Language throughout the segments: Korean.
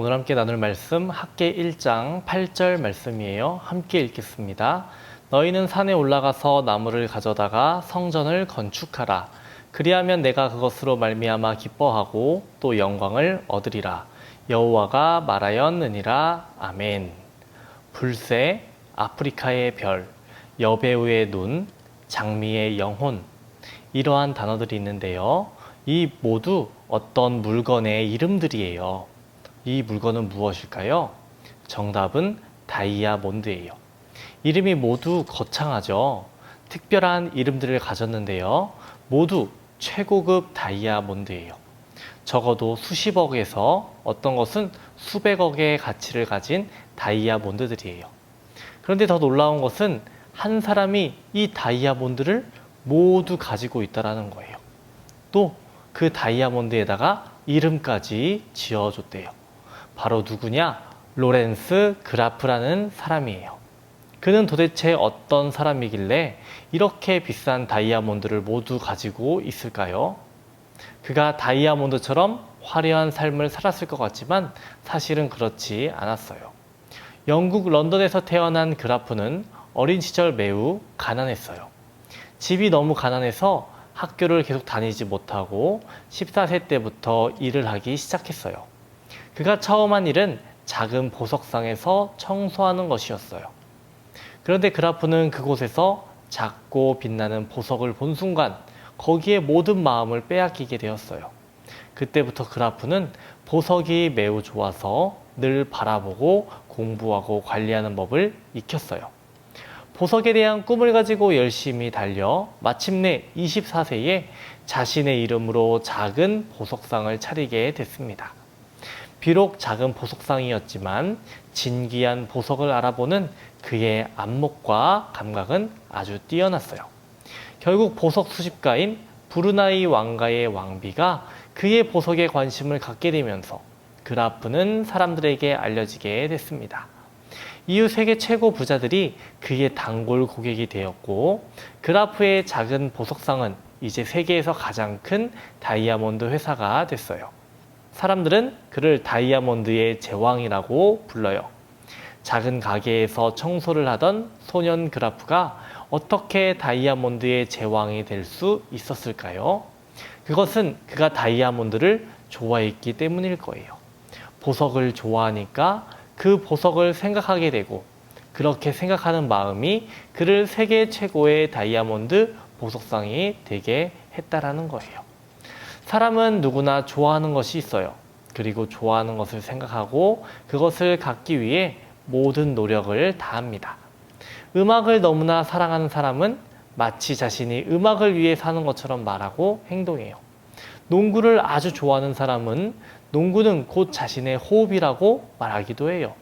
오늘 함께 나눌 말씀 학개 1장 8절 말씀이에요. 함께 읽겠습니다. 너희는 산에 올라가서 나무를 가져다가 성전을 건축하라. 그리하면 내가 그것으로 말미암아 기뻐하고 또 영광을 얻으리라. 여호와가 말하였느니라. 아멘. 불새, 아프리카의 별, 여배우의 눈, 장미의 영혼, 이러한 단어들이 있는데요. 이 모두 어떤 물건의 이름들이에요. 이 물건은 무엇일까요? 정답은 다이아몬드예요. 이름이 모두 거창하죠. 특별한 이름들을 가졌는데요. 모두 최고급 다이아몬드예요. 적어도 수십억에서 어떤 것은 수백억의 가치를 가진 다이아몬드들이에요. 그런데 더 놀라운 것은 한 사람이 이 다이아몬드를 모두 가지고 있다는 거예요. 또 그 다이아몬드에다가 이름까지 지어줬대요. 바로 누구냐? 로렌스 그라프라는 사람이에요. 그는 도대체 어떤 사람이길래 이렇게 비싼 다이아몬드를 모두 가지고 있을까요? 그가 다이아몬드처럼 화려한 삶을 살았을 것 같지만 사실은 그렇지 않았어요. 영국 런던에서 태어난 그라프는 어린 시절 매우 가난했어요. 집이 너무 가난해서 학교를 계속 다니지 못하고 14세 때부터 일을 하기 시작했어요. 그가 처음 한 일은 작은 보석상에서 청소하는 것이었어요. 그런데 그라프는 그곳에서 작고 빛나는 보석을 본 순간 거기에 모든 마음을 빼앗기게 되었어요. 그때부터 그라프는 보석이 매우 좋아서 늘 바라보고 공부하고 관리하는 법을 익혔어요. 보석에 대한 꿈을 가지고 열심히 달려 마침내 24세에 자신의 이름으로 작은 보석상을 차리게 됐습니다. 비록 작은 보석상이었지만 진귀한 보석을 알아보는 그의 안목과 감각은 아주 뛰어났어요. 결국 보석 수집가인 브루나이 왕가의 왕비가 그의 보석에 관심을 갖게 되면서 그라프는 사람들에게 알려지게 됐습니다. 이후 세계 최고 부자들이 그의 단골 고객이 되었고 그라프의 작은 보석상은 이제 세계에서 가장 큰 다이아몬드 회사가 됐어요. 사람들은 그를 다이아몬드의 제왕이라고 불러요. 작은 가게에서 청소를 하던 소년 그라프가 어떻게 다이아몬드의 제왕이 될 수 있었을까요? 그것은 그가 다이아몬드를 좋아했기 때문일 거예요. 보석을 좋아하니까 그 보석을 생각하게 되고 그렇게 생각하는 마음이 그를 세계 최고의 다이아몬드 보석상이 되게 했다라는 거예요. 사람은 누구나 좋아하는 것이 있어요. 그리고 좋아하는 것을 생각하고 그것을 갖기 위해 모든 노력을 다합니다. 음악을 너무나 사랑하는 사람은 마치 자신이 음악을 위해 사는 것처럼 말하고 행동해요. 농구를 아주 좋아하는 사람은 농구는 곧 자신의 호흡이라고 말하기도 해요.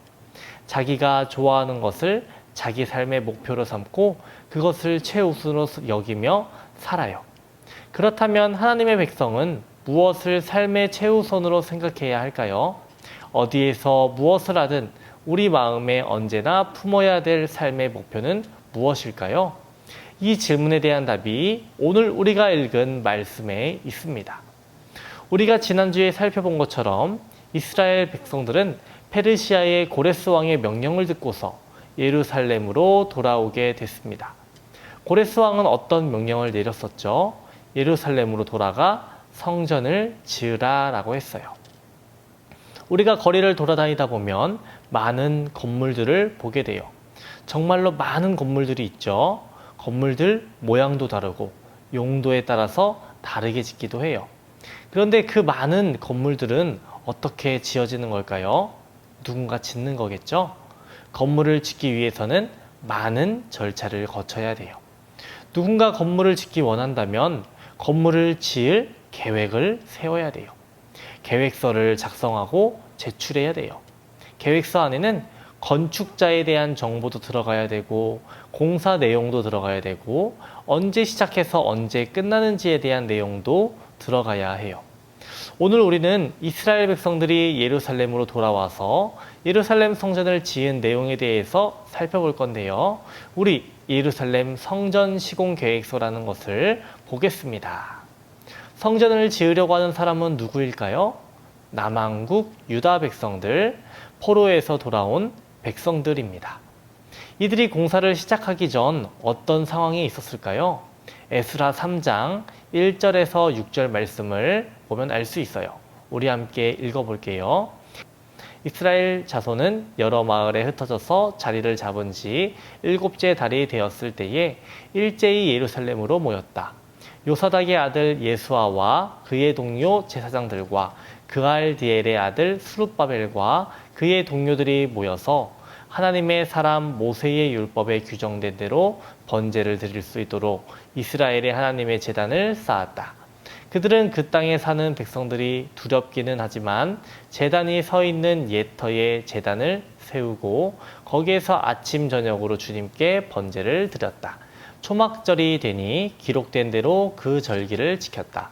자기가 좋아하는 것을 자기 삶의 목표로 삼고 그것을 최우선으로 여기며 살아요. 그렇다면 하나님의 백성은 무엇을 삶의 최우선으로 생각해야 할까요? 어디에서 무엇을 하든 우리 마음에 언제나 품어야 될 삶의 목표는 무엇일까요? 이 질문에 대한 답이 오늘 우리가 읽은 말씀에 있습니다. 우리가 지난주에 살펴본 것처럼 이스라엘 백성들은 페르시아의 고레스 왕의 명령을 듣고서 예루살렘으로 돌아오게 됐습니다. 고레스 왕은 어떤 명령을 내렸었죠? 예루살렘으로 돌아가 성전을 지으라 라고 했어요. 우리가 거리를 돌아다니다 보면 많은 건물들을 보게 돼요. 정말로 많은 건물들이 있죠. 건물들 모양도 다르고 용도에 따라서 다르게 짓기도 해요. 그런데 그 많은 건물들은 어떻게 지어지는 걸까요? 누군가 짓는 거겠죠? 건물을 짓기 위해서는 많은 절차를 거쳐야 돼요. 누군가 건물을 짓기 원한다면 건물을 지을 계획을 세워야 돼요. 계획서를 작성하고 제출해야 돼요. 계획서 안에는 건축자에 대한 정보도 들어가야 되고 공사 내용도 들어가야 되고 언제 시작해서 언제 끝나는지에 대한 내용도 들어가야 해요. 오늘 우리는 이스라엘 백성들이 예루살렘으로 돌아와서 예루살렘 성전을 지은 내용에 대해서 살펴볼 건데요. 우리 예루살렘 성전 시공 계획서라는 것을 보겠습니다. 성전을 지으려고 하는 사람은 누구일까요? 남한국 유다 백성들, 포로에서 돌아온 백성들입니다. 이들이 공사를 시작하기 전 어떤 상황이 있었을까요? 에스라 3장 1절에서 6절 말씀을 보면 알 수 있어요. 우리 함께 읽어볼게요. 이스라엘 자손은 여러 마을에 흩어져서 자리를 잡은 지 7째 달이 되었을 때에 일제히 예루살렘으로 모였다. 요사닥의 아들 예수아와 그의 동료 제사장들과 그알디엘의 아들 스룹바벨과 그의 동료들이 모여서 하나님의 사람 모세의 율법에 규정된 대로 번제를 드릴 수 있도록 이스라엘의 하나님의 제단을 쌓았다. 그들은 그 땅에 사는 백성들이 두렵기는 하지만 제단이 서 있는 옛터의 제단을 세우고 거기에서 아침 저녁으로 주님께 번제를 드렸다. 초막절이 되니 기록된 대로 그 절기를 지켰다.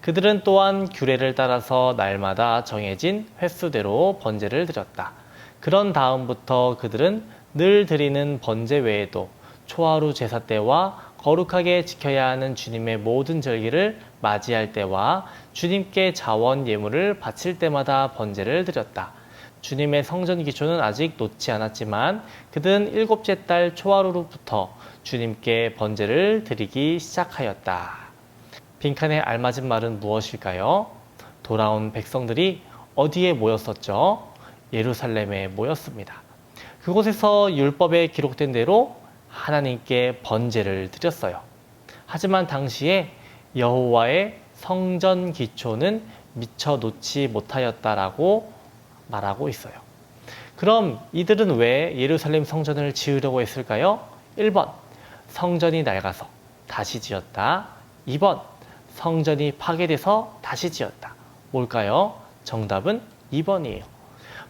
그들은 또한 규례를 따라서 날마다 정해진 횟수대로 번제를 드렸다. 그런 다음부터 그들은 늘 드리는 번제 외에도 초하루 제사 때와 거룩하게 지켜야 하는 주님의 모든 절기를 맞이할 때와 주님께 자원 예물을 바칠 때마다 번제를 드렸다. 주님의 성전 기초는 아직 놓지 않았지만 그들은 7째 달 초하루부터 주님께 번제를 드리기 시작하였다. 빈칸에 알맞은 말은 무엇일까요? 돌아온 백성들이 어디에 모였었죠? 예루살렘에 모였습니다. 그곳에서 율법에 기록된 대로 하나님께 번제를 드렸어요. 하지만 당시에 여호와의 성전 기초는 미처 놓지 못하였다라고 말하고 있어요. 그럼 이들은 왜 예루살렘 성전을 지으려고 했을까요? 1번, 성전이 낡아서 다시 지었다. 2번, 성전이 파괴돼서 다시 지었다. 뭘까요? 정답은 2번이에요.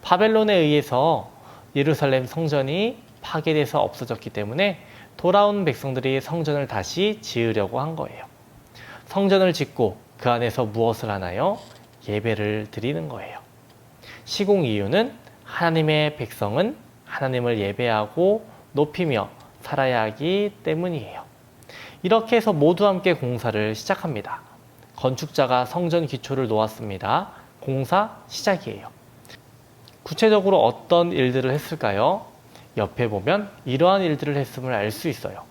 바벨론에 의해서 예루살렘 성전이 파괴돼서 없어졌기 때문에 돌아온 백성들이 성전을 다시 지으려고 한 거예요. 성전을 짓고 그 안에서 무엇을 하나요? 예배를 드리는 거예요. 시공 이유는 하나님의 백성은 하나님을 예배하고 높이며 살아야 하기 때문이에요. 이렇게 해서 모두 함께 공사를 시작합니다. 건축자가 성전 기초를 놓았습니다. 공사 시작이에요. 구체적으로 어떤 일들을 했을까요? 옆에 보면 이러한 일들을 했음을 알 수 있어요.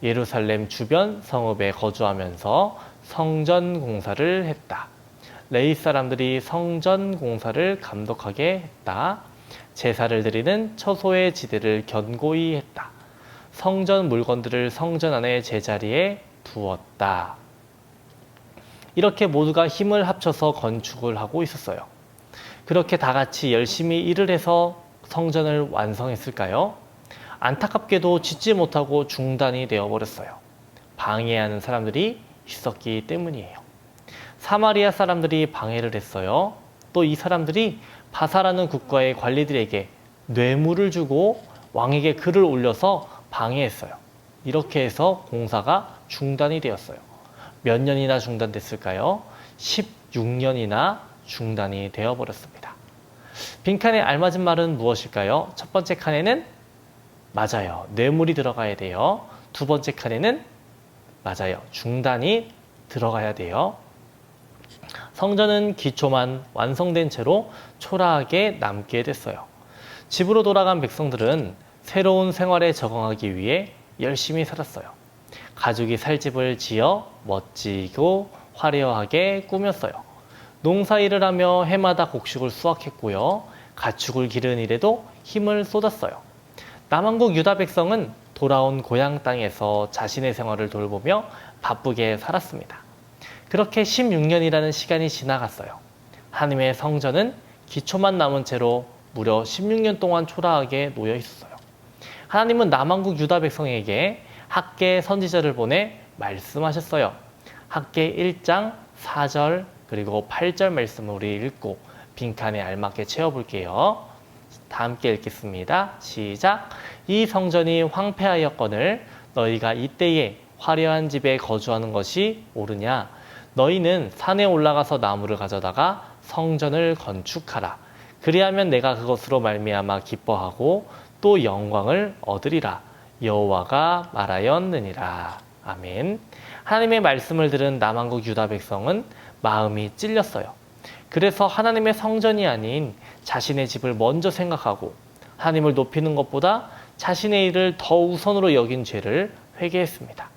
예루살렘 주변 성읍에 거주하면서 성전 공사를 했다. 레위 사람들이 성전 공사를 감독하게 했다. 제사를 드리는 처소의 지대를 견고히 했다. 성전 물건들을 성전 안의 제자리에 두었다. 이렇게 모두가 힘을 합쳐서 건축을 하고 있었어요. 그렇게 다 같이 열심히 일을 해서 성전을 완성했을까요? 안타깝게도 짓지 못하고 중단이 되어버렸어요. 방해하는 사람들이 있었기 때문이에요. 사마리아 사람들이 방해를 했어요. 또 이 사람들이 바사라는 국가의 관리들에게 뇌물을 주고 왕에게 글을 올려서 방해했어요. 이렇게 해서 공사가 중단이 되었어요. 몇 년이나 중단됐을까요? 16년이나 중단이 되어버렸습니다. 빈칸에 알맞은 말은 무엇일까요? 첫 번째 칸에는 맞아요. 뇌물이 들어가야 돼요. 두 번째 칸에는 맞아요. 중단이 들어가야 돼요. 성전은 기초만 완성된 채로 초라하게 남게 됐어요. 집으로 돌아간 백성들은 새로운 생활에 적응하기 위해 열심히 살았어요. 가족이 살 집을 지어 멋지고 화려하게 꾸몄어요. 농사일을 하며 해마다 곡식을 수확했고요. 가축을 기르는 일에도 힘을 쏟았어요. 남한국 유다 백성은 돌아온 고향 땅에서 자신의 생활을 돌보며 바쁘게 살았습니다. 그렇게 16년이라는 시간이 지나갔어요. 하나님의 성전은 기초만 남은 채로 무려 16년 동안 초라하게 놓여 있었어요. 하나님은 남한국 유다 백성에게 학개 선지자를 보내 말씀하셨어요. 학개 1장 4절 그리고 8절 말씀을 우리 읽고 빈칸에 알맞게 채워볼게요. 다 함께 읽겠습니다. 시작. 이 성전이 황폐하였거늘 너희가 이때에 화려한 집에 거주하는 것이 옳으냐? 너희는 산에 올라가서 나무를 가져다가 성전을 건축하라. 그리하면 내가 그것으로 말미암아 기뻐하고 또 영광을 얻으리라. 여호와가 말하였느니라. 아멘. 하나님의 말씀을 들은 남한국 유다 백성은 마음이 찔렸어요. 그래서 하나님의 성전이 아닌 자신의 집을 먼저 생각하고 하나님을 높이는 것보다 자신의 일을 더 우선으로 여긴 죄를 회개했습니다.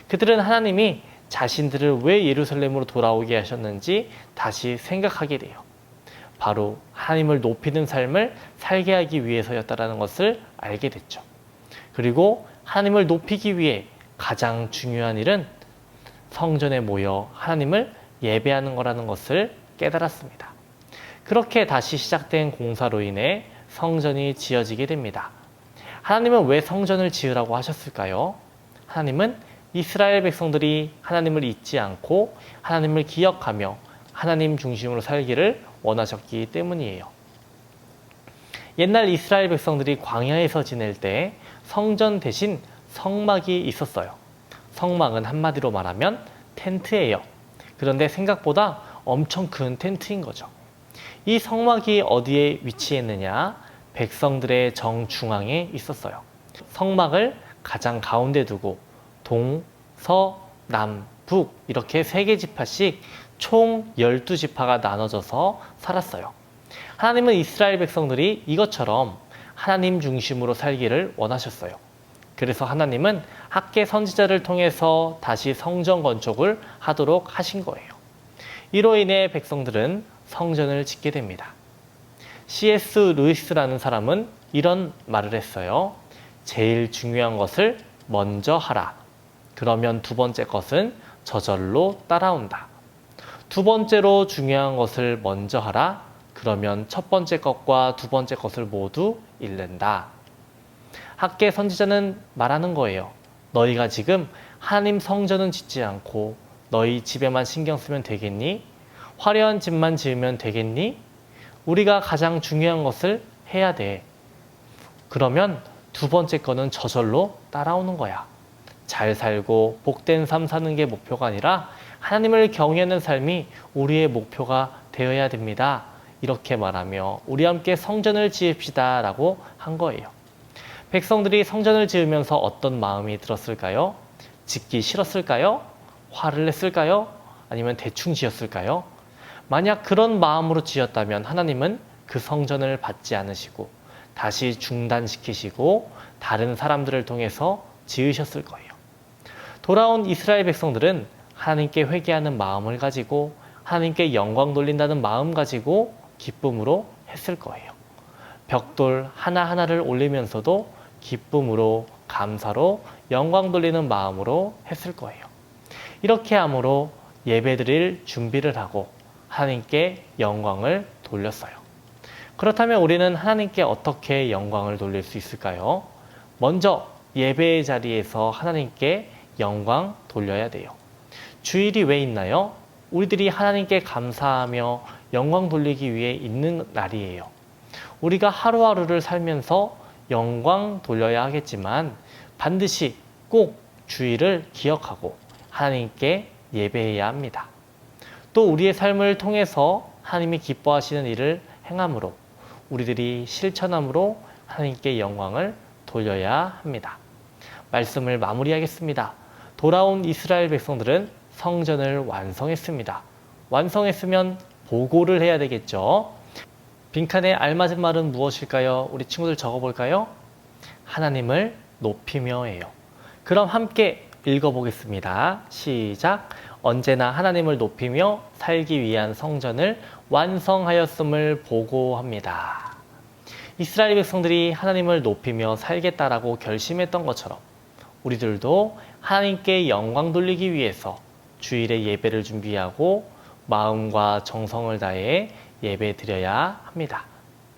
그들은 하나님이 자신들을 왜 예루살렘으로 돌아오게 하셨는지 다시 생각하게 돼요. 바로 하나님을 높이는 삶을 살게 하기 위해서였다는 것을 알게 됐죠. 그리고 하나님을 높이기 위해 가장 중요한 일은 성전에 모여 하나님을 예배하는 거라는 것을 깨달았습니다. 그렇게 다시 시작된 공사로 인해 성전이 지어지게 됩니다. 하나님은 왜 성전을 지으라고 하셨을까요? 하나님은 이스라엘 백성들이 하나님을 잊지 않고 하나님을 기억하며 하나님 중심으로 살기를 원하셨기 때문이에요. 옛날 이스라엘 백성들이 광야에서 지낼 때 성전 대신 성막이 있었어요. 성막은 한마디로 말하면 텐트예요. 그런데 생각보다 엄청 큰 텐트인 거죠. 이 성막이 어디에 위치했느냐? 백성들의 정중앙에 있었어요. 성막을 가장 가운데 두고 동, 서, 남, 북 이렇게 3개 지파씩 총 12지파가 나눠져서 살았어요. 하나님은 이스라엘 백성들이 이것처럼 하나님 중심으로 살기를 원하셨어요. 그래서 하나님은 학개 선지자를 통해서 다시 성전 건축을 하도록 하신 거예요. 이로 인해 백성들은 성전을 짓게 됩니다. C.S. 루이스라는 사람은 이런 말을 했어요. 제일 중요한 것을 먼저 하라. 그러면 두 번째 것은 저절로 따라온다. 두 번째로 중요한 것을 먼저 하라. 그러면 첫 번째 것과 두 번째 것을 모두 잃는다. 학개 선지자는 말하는 거예요. 너희가 지금 하나님 성전은 짓지 않고 너희 집에만 신경 쓰면 되겠니? 화려한 집만 지으면 되겠니? 우리가 가장 중요한 것을 해야 돼. 그러면 두 번째 거는 저절로 따라오는 거야. 잘 살고 복된 삶 사는 게 목표가 아니라 하나님을 경외하는 삶이 우리의 목표가 되어야 됩니다. 이렇게 말하며 우리 함께 성전을 지읍시다 라고 한 거예요. 백성들이 성전을 지으면서 어떤 마음이 들었을까요? 짓기 싫었을까요? 화를 냈을까요? 아니면 대충 지었을까요? 만약 그런 마음으로 지었다면 하나님은 그 성전을 받지 않으시고 다시 중단시키시고 다른 사람들을 통해서 지으셨을 거예요. 돌아온 이스라엘 백성들은 하나님께 회개하는 마음을 가지고 하나님께 영광 돌린다는 마음 가지고 기쁨으로 했을 거예요. 벽돌 하나하나를 올리면서도 기쁨으로 감사로 영광 돌리는 마음으로 했을 거예요. 이렇게 함으로 예배드릴 준비를 하고 하나님께 영광을 돌렸어요. 그렇다면 우리는 하나님께 어떻게 영광을 돌릴 수 있을까요? 먼저 예배의 자리에서 하나님께 영광 돌려야 돼요. 주일이 왜 있나요? 우리들이 하나님께 감사하며 영광 돌리기 위해 있는 날이에요. 우리가 하루하루를 살면서 영광 돌려야 하겠지만 반드시 꼭 주일을 기억하고 하나님께 예배해야 합니다. 또 우리의 삶을 통해서 하나님이 기뻐하시는 일을 행함으로 우리들이 실천함으로 하나님께 영광을 돌려야 합니다. 말씀을 마무리하겠습니다. 돌아온 이스라엘 백성들은 성전을 완성했습니다. 완성했으면 보고를 해야 되겠죠. 빈칸에 알맞은 말은 무엇일까요? 우리 친구들 적어볼까요? 하나님을 높이며예요. 그럼 함께 읽어보겠습니다. 시작. 언제나 하나님을 높이며 살기 위한 성전을 완성하였음을 보고합니다. 이스라엘 백성들이 하나님을 높이며 살겠다라고 결심했던 것처럼 우리들도 하나님께 영광 돌리기 위해서 주일에 예배를 준비하고 마음과 정성을 다해 예배 드려야 합니다.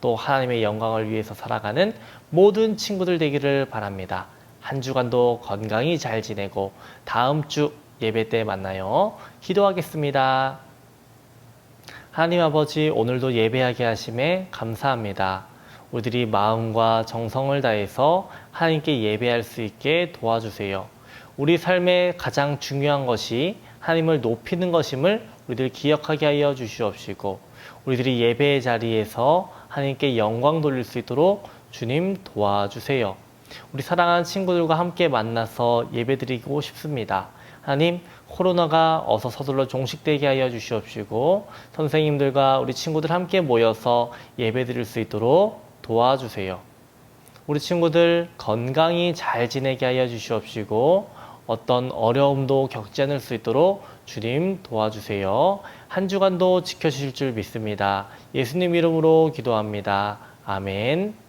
또 하나님의 영광을 위해서 살아가는 모든 친구들 되기를 바랍니다. 한 주간도 건강히 잘 지내고 다음 주 예배 때 만나요. 기도하겠습니다. 하나님 아버지, 오늘도 예배하게 하심에 감사합니다. 우리들이 마음과 정성을 다해서 하나님께 예배할 수 있게 도와주세요. 우리 삶의 가장 중요한 것이 하나님을 높이는 것임을 우리들 기억하게 하여 주시옵시고 우리들이 예배의 자리에서 하나님께 영광 돌릴 수 있도록 주님 도와주세요. 우리 사랑하는 친구들과 함께 만나서 예배드리고 싶습니다. 하나님, 코로나가 어서 서둘러 종식되게 하여 주시옵시고 선생님들과 우리 친구들 함께 모여서 예배드릴 수 있도록 도와주세요. 우리 친구들 건강히 잘 지내게 하여 주시옵시고 어떤 어려움도 겪지 않을 수 있도록 주님 도와주세요. 한 주간도 지켜주실 줄 믿습니다. 예수님 이름으로 기도합니다. 아멘.